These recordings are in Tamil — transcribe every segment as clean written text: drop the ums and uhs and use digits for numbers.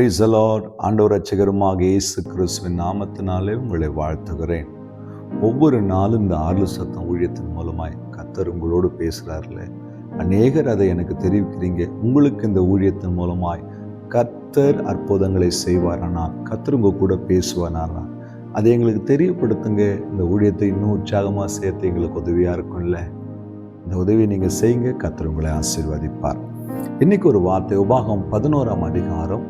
Praise the Lord. ஆண்டவர் இரட்சகருமாக இயேசு கிறிஸ்துவின் நாமத்தினாலே உங்களை வாழ்த்துகிறேன். ஒவ்வொரு நாளும் இந்த ஆறுதல் சத்தம் ஊழியத்தின் மூலமாய் கர்த்தர் உங்களோடு பேசுகிறார்களே, அநேகர் அதை எனக்கு தெரிவிக்கிறீங்க. உங்களுக்கு இந்த ஊழியத்தின் மூலமாய் கர்த்தர் அற்புதங்களை செய்வாரானால், கர்த்தர் உங்க கூட பேசுவானாரா, அதை எங்களுக்கு தெரியப்படுத்துங்க. இந்த ஊழியத்தை இன்னும் உற்சாகமாக சேர்த்து எங்களுக்கு உதவியாக இருக்கும்ல. இந்த உதவியை நீங்கள் செய்யுங்க. கர்த்தர் உங்களை ஆசீர்வதிப்பார். இன்னைக்கு ஒரு வார்த்தை, உபாகமம் 11ஆம் அதிகாரம்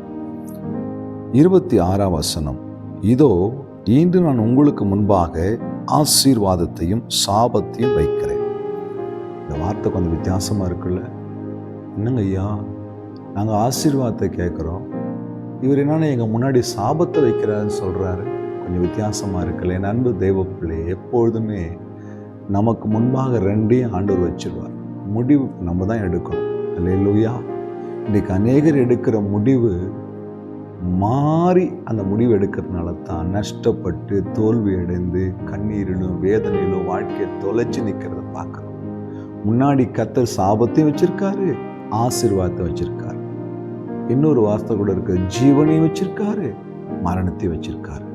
26ஆம் வசனம். இதோ இன்று நான் உங்களுக்கு முன்பாக ஆசீர்வாதத்தையும் சாபத்தையும் வைக்கிறேன். இந்த வார்த்தை கொஞ்சம் வித்தியாசமா இருக்குல்ல. என்னங்க ஐயா, நாங்கள் ஆசீர்வாதத்தை கேட்குறோம், இவர் என்னன்னா எங்கள் முன்னாடி சாபத்தை வைக்கிறாருன்னு சொல்கிறாரு. கொஞ்சம் வித்தியாசமாக இருக்குல்ல. என் அன்பு தெய்வ பிள்ளை, எப்பொழுதுமே நமக்கு முன்பாக ரெண்டையும் ஆண்டவர் வச்சிருவார். முடிவு நம்ம தான் எடுக்கணும். அல்லேலூயா. இன்றைக்கு அநேகர் எடுக்கிற முடிவு மாறி அந்த முடிவு எடுக்கிறதுனால தான் நஷ்டப்பட்டு தோல்வி அடைந்து கண்ணீரிலும் வேதனையிலும் வாழ்க்கையை தொலைச்சு நிற்கிறத பார்க்கணும். முன்னாடி கர்த்தர் சாபத்தையும் வச்சிருக்காரு, ஆசீர்வாதத்தை வச்சிருக்காரு. இன்னொரு வார்த்தை கூட இருக்கு, ஜீவனையும் வச்சிருக்காரு, மரணத்தையும் வச்சிருக்காரு.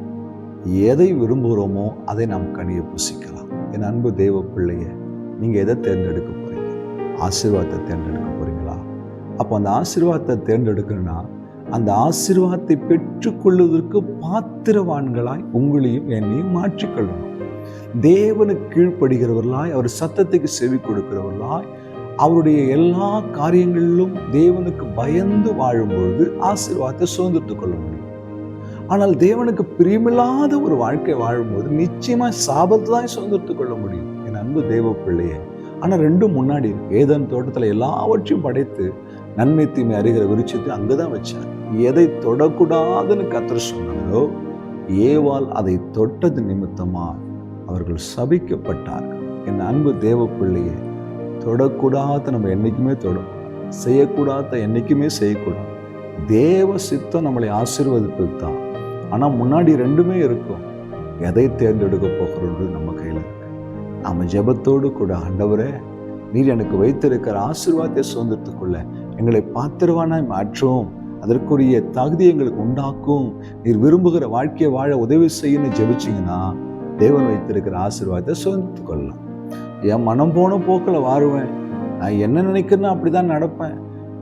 எதை விரும்புகிறோமோ அதை நாம் கனியை புசிக்கலாம். என் அன்பு தெய்வ பிள்ளைய, நீங்கள் எதை தேர்ந்தெடுக்க போறீங்க? ஆசீர்வாதத்தை தேர்ந்தெடுக்க போறீங்களா? அப்போ அந்த ஆசீர்வாதத்தை தேர்ந்தெடுக்கணும்னா அந்த ஆசீர்வாதத்தை பெற்றுக்கொள்வதற்கு பாத்திரவான்களாய் உங்களையும் என்னையும் மாற்றிக்கொள்ளணும். தேவனுக்கு கீழ்ப்படுகிறவர்களாய், அவர் சத்தத்துக்கு செவி கொடுக்கிறவர்களாய், அவருடைய எல்லா காரியங்களிலும் தேவனுக்கு பயந்து வாழும்பொழுது ஆசீர்வாதத்தை சுதந்திரத்துக் கொள்ள முடியும். ஆனால் தேவனுக்கு பிரியமில்லாத ஒரு வாழ்க்கை வாழும்போது நிச்சயமா சாபத்தை தான் சுதந்திரத்துக் கொள்ள முடியும். என் அன்பு தெய்வ பிள்ளையே, ஆனால் ரெண்டும் முன்னாடி இருக்கு. ஏதேன் தோட்டத்தில் எல்லாவற்றையும் படைத்து நன்மை தீமை அறிகிற விருட்சத்தை அங்கதான் வச்சார். எதை தொடக்கூடாதுன்னு கர்த்தர் சொன்னாரோ, ஏவாள் அதை தொட்டது நிமித்தமா அவர்கள் சபிக்கப்பட்டார்கள். என் அன்பு தேவ பிள்ளையே, தொடக்கூடாத நம்ம என்னைக்குமே தொடக்கூடாது, செய்யக்கூடாத என்னைக்குமே செய்யக்கூடாது. தேவ சித்தம் நம்மளை ஆசீர்வதிப்பது தான். ஆனால் முன்னாடி ரெண்டுமே இருக்கும். எதை தேர்ந்தெடுக்க போகிறது நம்ம கையில் இருக்கு. நம்ம ஜெபத்தோடு கூட, ஆண்டவரே, நீர் எனக்கு வைத்திருக்கிற ஆசீர்வாதத்தை சுதந்திரத்துக்குள்ள எங்களை பாத்திரவானாய் மாற்றும், அதற்குரிய தகுதி எங்களுக்கு உண்டாக்கும், நீர் விரும்புகிற வாழ்க்கையை வாழ உதவி செய்யணும்னு ஜெபிச்சிங்கன்னா தேவன் வைத்திருக்கிற ஆசீர்வாதத்தை சுதந்திரத்துக் கொள்ளலாம். என் மனம் போன போக்கில் வாழுவேன், நான் என்ன நினைக்கிறேன்னா அப்படிதான் நடப்பேன்,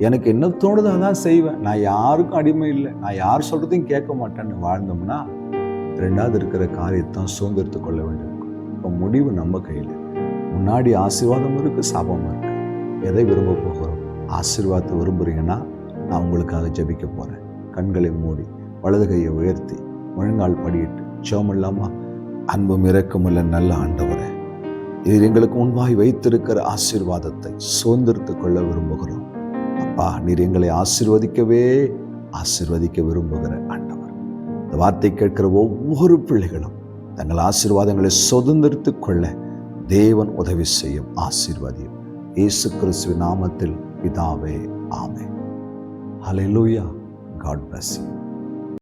எனக்கு என்ன தோணுதோ அதான் செய்வேன், நான் யாருக்கும் அடிமை இல்லை, நான் யார் சொல்றதையும் கேட்க மாட்டேன்னு வாழ்ந்தோம்னா ரெண்டாவது இருக்கிற காரியத்தான் சுதந்திரத்துக் கொள்ள வேண்டியிருக்கும். இப்போ முடிவு நம்ம கையில். முன்னாடி ஆசீர்வாதம் இருக்கு, சாபமும் இருக்கு. எதை விரும்ப போகிறோம்? ஆசீர்வாதத்தை விரும்புறீங்கன்னா நான் உங்களுக்காக ஜெபிக்க போறேன். கண்களை மூடி வலது கையை உயர்த்தி முழங்கால் படியிட்டு ஜெபம் இல்லாமா? அன்பும் இரக்கமுள்ள நல்ல ஆண்டவரே, இது எங்களுக்கு முன்பாய் வைத்திருக்கிற ஆசீர்வாதத்தை சுதந்திரத்துக் கொள்ள விரும்புகிறோம். அப்பா, நீர் எங்களை ஆசீர்வதிக்க விரும்புகிற ஆண்டவர். இந்த வார்த்தை கேட்கிற ஒவ்வொரு பிள்ளைகளும் தங்கள் ஆசீர்வாதங்களை சுதந்திரத்துக் கொள்ள தேவன் உதவி செய்யும். ஆசீர்வாதியும் இயேசு கிறிஸ்துவின் நாமத்தில் பிதாவே, ஆமென். ஹல்லேலூயா. God bless you.